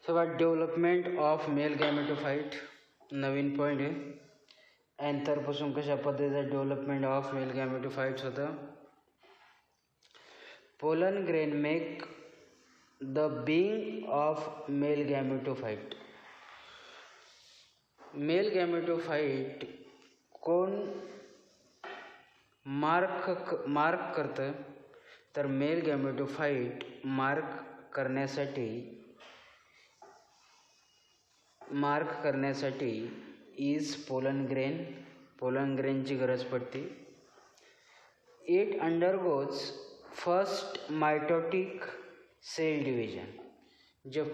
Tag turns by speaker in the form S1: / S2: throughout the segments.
S1: So what development of male gametophyte नवीन point आहे. अँथरपासून कशा पद्धतीचं डेव्हलपमेंट ऑफ मेल गॅमेटोफाईट्स होतं. Pollen grain make the being of male gametophyte. Male gametophyte कोण मार्क करतं तर मेल गॅमेटोफाईट मार्क करण्यासाठी इज पोलन ग्रेनची गरज पडते. It undergoes first mitotic cell division.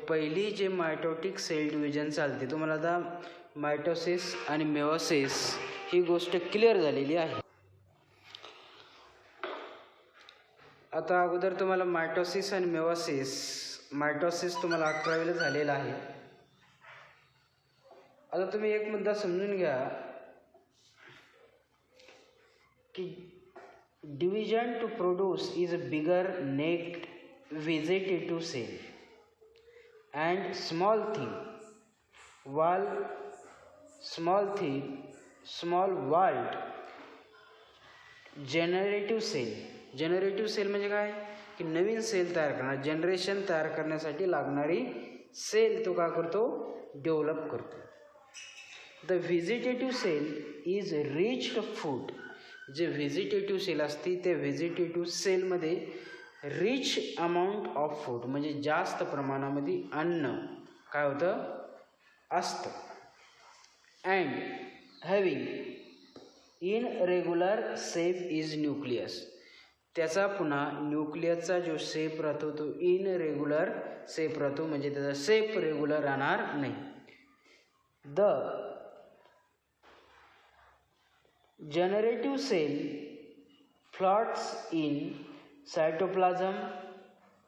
S1: पहिली जे मायटोटिक सेल डिव्हिजन चालते, तुम्हाला आता मायटोसिस आणि मेओसिस ही गोष्ट क्लिअर झालेली आहे. आता अगोदर तुम्हाला मायटोसिस आणि मायटोसिस तुम्हाला 11वीला झालेला आहे. आता तुम्ही एक मुद्दा समजून घ्या की division to produce is a bigger naked vegetative cell and small walled generative cell म्हणजे काय की नवीन सेल तयार करणार, जनरेशन तयार करण्यासाठी लागणारी सेल तो काय करतो, डेव्हलप करतो. The vegetative cell is rich food. जे व्हेजिटेटिव्ह सेल असते त्या व्हेजिटेटिव्ह सेलमध्ये रिच अमाऊंट ऑफ फूड म्हणजे जास्त प्रमाणामध्ये अन्न काय होतं असतं. And having in regular shape is nucleus. त्याचा पुन्हा न्यूक्लियसचा जो शेप राहतो तो इन रेग्युलर शेप राहतो, म्हणजे त्याचा शेप रेग्युलर राहणार नाही. The generative cell floats in cytoplasm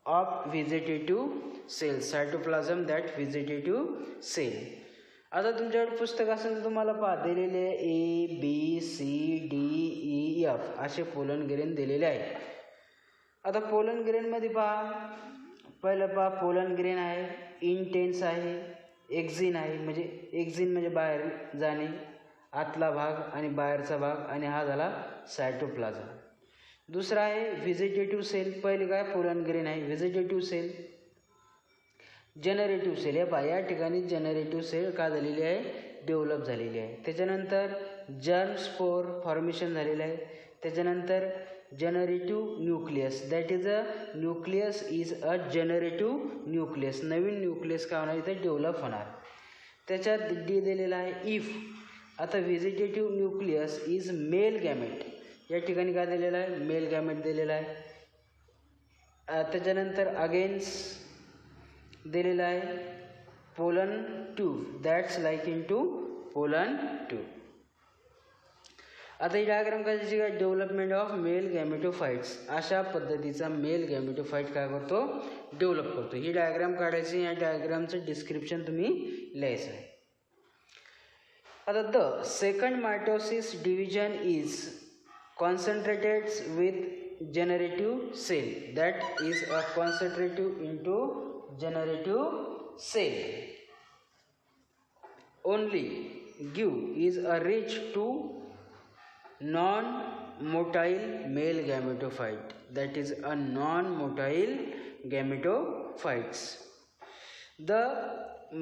S1: of vegetative cell. आता तुमच्याकडे पुस्तक असेल तर तुम्हाला दिलेले ABCDEF असे पोलन ग्रेन दिलेले आहे. आता पोलन ग्रेनमध्ये पहिलं पोलन ग्रेन आहे, इंटेन्स आहे, एक्झिन आहे. एक्झिन म्हणजे बाहेर जाणे, आतला भाग आणि बाहेरचा भाग, आणि हा झाला सायटोप्लाझम. दुसरा आहे व्हेजिटेटिव्ह सेल. पहिले काय पोलन ग्रेन आहे, व्हेजिटेटिव्ह सेल, जनरेटिव्ह सेल. या ठिकाणी जनरेटिव्ह सेल का झालेली आहे, डेव्हलप झालेली आहे. त्याच्यानंतर जर्म स्पोर फॉर्मेशन झालेलं आहे. त्याच्यानंतर generative nucleus, that is a nucleus is a generative nucleus. Naveen nucleus काय होणार इथे डेव्हलप होणार. त्याच्यात दिलेला आहे इफ. आता vegetative nucleus is male gamete. या ठिकाणी काय दिलेलं आहे, मेल गॅमेट दिलेला आहे. त्याच्यानंतर अगेन्स्ट दिलेला आहे pollen tube, that's like into pollen tube. आता ही डायग्राम करायची काय, डेव्हलपमेंट ऑफ मेल गॅमेटोफाईट्स. अशा पद्धतीचा मेल गॅमेटोफाईट काय करतो, डेव्हलप करतो. ही डायग्राम काढायची, या डायग्रामचं डिस्क्रिप्शन तुम्ही लिहायचं आहे. आता the second mitosis division is concentrated with generative cell, that is a concentrative into generative cell. Only give is a rich to non-motile male gametophyte, that is a non-motile gametophytes. The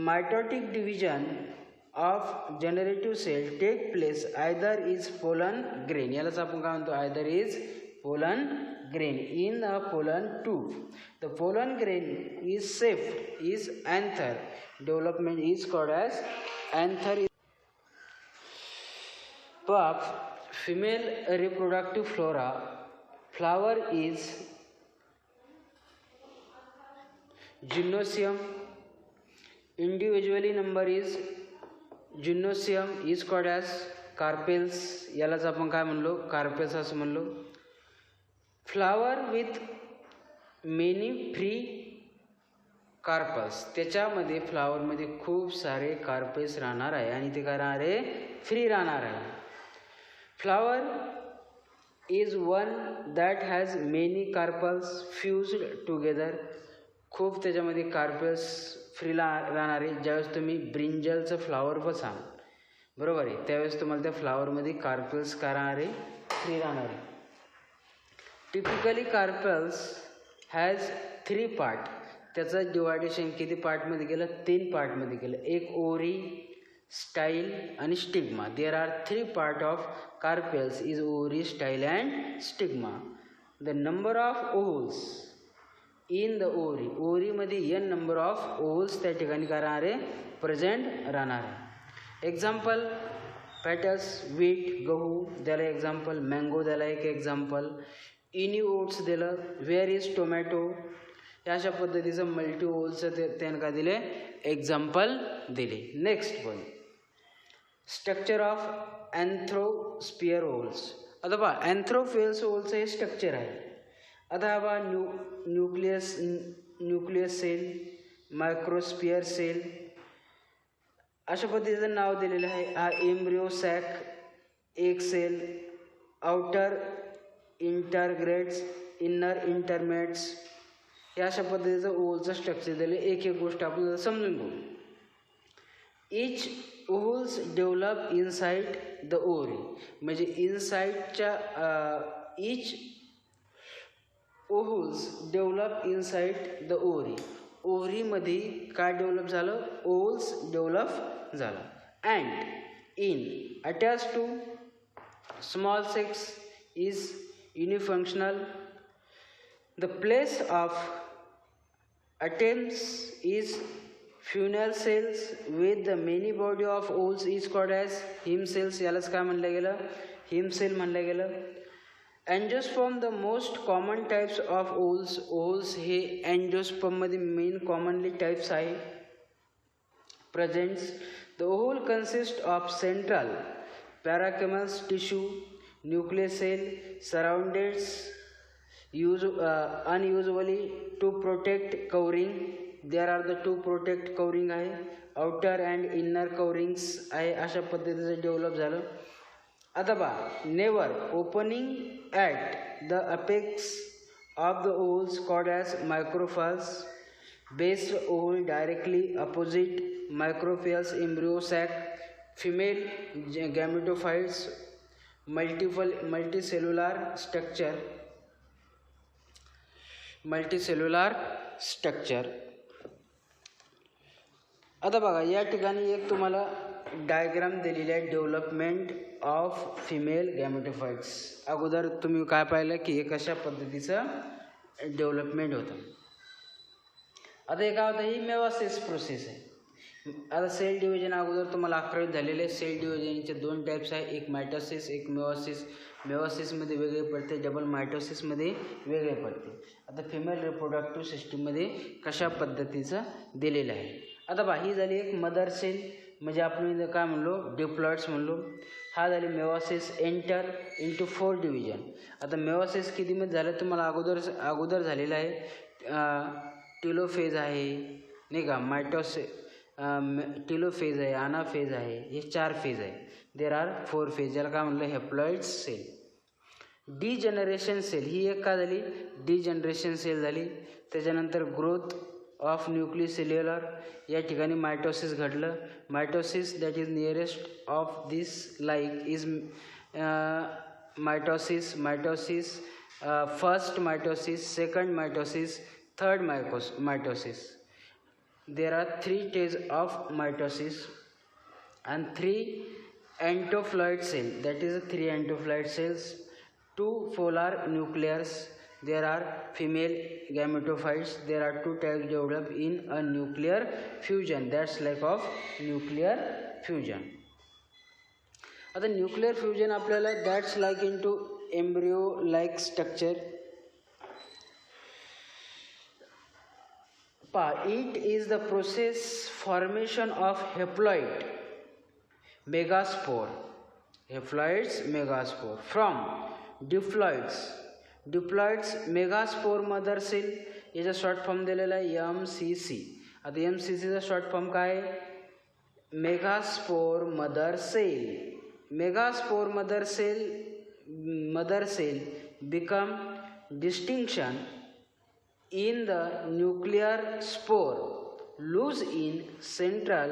S1: mitotic division of generative cell take place either is pollen grain, यालाच आपण काय म्हणतो, either is pollen grain in a pollen tube. The pollen grain is shaped is anther. Development is called as anther. Puff, female reproductive flora. Flower is gymnosium. Individually number is gymnosium is called as carpels. यालाच आपण काय म्हणलो, carpels असं म्हणलो. Flower with many free carpels. त्याच्यामध्ये फ्लावरमध्ये खूप सारे कार्पेल्स राहणार आहे आणि ते काय राहणार आहे, फ्री राहणार आहे. Flower is one that has many carpels fused together. खूप त्याच्यामध्ये कार्पेल्स फ्रीला राहणार आहे. ज्यावेळेस तुम्ही ब्रिंजलचं फ्लावर बसाल, बरोबर आहे, त्यावेळेस तुम्हाला त्या फ्लावरमध्ये कार्पेल्स काय राहणार आहे, फ्री राहणार आहे. Typically carpels has 3 part. त्याचं डिवायडेशन किती पार्टमध्ये केलं, 3 पार्टमध्ये केलं. एक ओरी, स्टाईल आणि stigma. There are 3 part of carpels is ovary, style and stigma. The number of ovules in the ovary, ओरीमध्ये n नंबर ऑफ ओव्हल्स त्या ठिकाणी काय राहणार आहे, प्रेझेंट राहणार आहे. एक्झाम्पल पॅटस, व्हीट, गहू द्याला एक्झाम्पल, मँगो द्याला एक एक्झाम्पल, इनी ओट्स दिलं, वेअर इज टोमॅटो, या अशा पद्धतीचं मल्टी ओव्हल्सचं त्यानं काय दिले, एक्झाम्पल दिले. नेक्स्ट पॉईंट, स्ट्रक्चर ऑफ अँथ्रोस्पियर ओव्हल्स. आता पहा अँथ्रोफेल्स ओव्हल्सचं हे स्ट्रक्चर आहे. आता हा न्यूक्लियस सेल, मायक्रोस्पियर सेल अशा पद्धतीचं नाव दिलेलं आहे. हा एम्ब्रिओ सॅक, एक सेल, आउटर इंटरग्रेट्स, इनर इंटरमेट्स, हे अशा पद्धतीचं ओव्हलचं स्ट्रक्चर दिलं. एक एक गोष्ट आपण समजून घेऊ. Each ovules develop inside the ovary, म्हणजे इनसाइडच्या each ovules develop inside the ovary, ओव्हरीमध्ये काय डेव्हलप झालं, ओव्हल्स डेव्हलप झालं. And in attach to small sex is unifunctional. The place of attempts is funnel cells with the many body of ovules is called as hem cells. यालाच काय म्हणलं गेलं, hem cell म्हणलं गेलं. Angiosperm the most common types of ovules. ovules हे angiosperm मध्ये main commonly types आहे. presents the ovule consists of central parenchymal tissue, nucleus cell surrounded unusually to protect covering. there are the two protect covering आहे, outer and inner coverings आहे. अशा पद्धतीचं develop झालं. आता बा narrow opening at the apex of the ovules called as micropyles. Based ovule directly opposite micropyles, embryo sac, female gametophytes, multicellular structure. आता बघा या ठिकाणी एक तुम्हाला डायग्राम दिलेली आहे, डेव्हलपमेंट ऑफ फिमेल गॅमेटोफाइट्स. अगोदर तुम्ही काय पाहिलं की एक अशा पद्धतीचं डेव्हलपमेंट होतं. आता हे काय होतं, ही मेयोसिस प्रोसेस आहे. आता सेल डिव्हिजन अगोदर तुम्हाला 11वीत झालेले. सेल डिव्हिजनचे 2 टाईप्स आहे, एक मायटोसिस, एक मेयोसिस. मेयोसिसमध्ये वेगळे पडते, डबल मायटोसिसमध्ये वेगळे पडते. आता फिमेल रिप्रोडक्टिव्ह सिस्टीममध्ये कशा पद्धतीचं दिलेलं आहे. आता बा ही झाली एक मदर सेल, म्हणजे आपण काय म्हणलो, डिप्लॉइड्स म्हणलो. हा झाली मेयोसिस, एंटर इंटू 4 डिव्हिजन. आता मेयोसिस कितीमध्ये झालं तुम्हाला अगोदर झालेलं आहे. टिलोफेज आहे नाही का, टिलोफेज आहे, आनाफेज आहे, हे 4 फेज आहे. There are 4 phase. याला काय म्हणलं, हेप्लॉइड सेल. डिजनरेशन सेल ही एक का झाली, डिजनरेशन सेल झाली. त्याच्यानंतर ग्रोथ ऑफ न्यूक्लियोसेल्युलर, या ठिकाणी मायटोसिस घडलं. Mitosis that is nearest of this like is mitosis. First mitosis, second mitosis, third mitosis. there are 3 stages of mitosis and 3 antoploid cell, that is 3 antoploid cells, 2 polar nuclears. There are female gametophytes. There are 2 types developed in a nuclear fusion, that's like of nuclear fusion. आता nuclear fusion आपल्याला that's like into embryo like structure. It is the process formation of haploid megaspore, from diploids megaspore mother cell. याचा short form दिलेला आहे MCC. आता MCCचा short form काय आहे, megaspore mother cell. Megaspore mother cell become distinction in the nuclear spore loose in central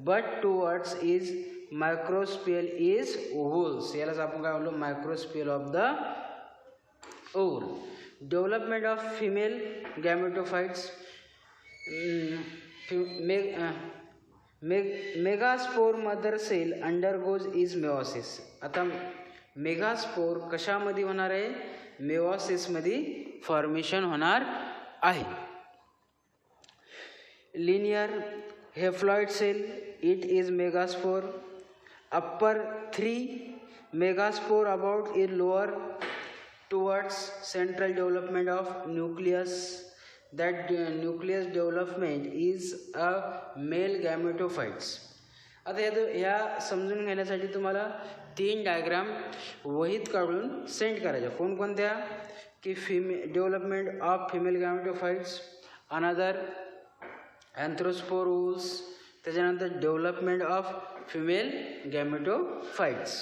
S1: but towards is microsphere is ovules. यालाच आपण काय म्हणलो microsphere of the ovule. Development of female gametophytes. Megaspore mother cell undergoes is meiosis. आता megaspore कशामध्ये होणार आहे? मेओसिसमध्ये formation होणार आहे. Linear haploid cell it is megaspore. Upper 3 megaspore about is lower towards central development of nucleus. That nucleus development is a male gametophytes. आता ह्या समजून घेण्यासाठी तुम्हाला 3 डायग्राम वहीत काढून सेंड करायच्या. कोणकोणत्या? की डेव्हलपमेंट ऑफ फिमेल गॅमेटोफाइट्स, अनदर अँथ्रोस्पोरूल्स, त्याच्यानंतर डेव्हलपमेंट ऑफ फिमेल गॅमेटोफाइट्स.